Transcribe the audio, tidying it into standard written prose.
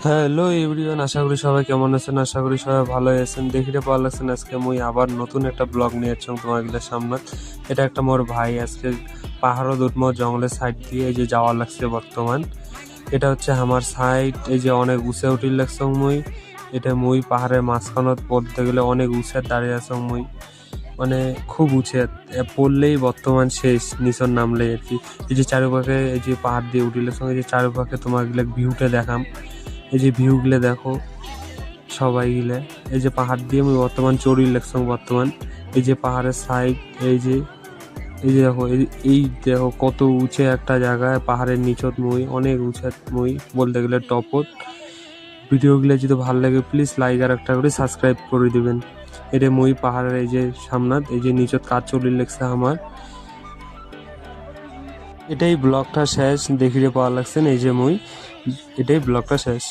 Hello everyone, আশা করি সবাই কেমন আছেন। আশা করি সবাই ভালো আছেন। দেখিতে পাওয়া লাগছেন আজকে মুই আবার নতুন একটা ব্লগ নিয়ে আসছি তোমাদের সামনে। এটা একটা মোর ভাই আজকে পাহাড়ও দুটমো জঙ্গলের সাইড দিয়ে এই যে যাওয়া লাগছে বর্তমান। এটা হচ্ছে আমার সাইড, এই যে অনেক উঁচে উঠি লাগছে মুই। এটা মুই পাহাড়ের মাঝখানত পড়তে গেলে অনেক উঁচে দাঁড়িয়ে আছে মুই, মানে খুব উঁচে পড়লেই বর্তমান শেষ, নিচর নামলেই আর কি। এই যে চারিপাশে এই যে পাহাড় দিয়ে উঠিলে সঙ্গে যে চারিপাশে তোমার ভিউটা দেখাম। এই যে ভিউগুলো দেখো সবাই গিলে। এই যে পাহাড় দিয়ে আমি বর্তমান চড়ি লাগছি বর্তমান। এই যে পাহাড়ের সাইড, এই যে দেখো, এই দেখো কত উঁচে একটা জায়গায় পাহাড়ের নিচত মুই, অনেক উঁচে মুই বলতে গেলে টপত। ভিডিওগুলো যদি ভালো লাগে প্লিজ লাইক আর একটা করে সাবস্ক্রাইব করে দিবেন। এটা মুই পাহাড়ের এই যে সামনাত, এই যে নিচত কাজ চলি লাগছে আমার। এটাই ব্লগটা শেষ, দেখিতে পাওয়া লাগছেন এই যে মুই, এটাই ব্লগটা শেষ।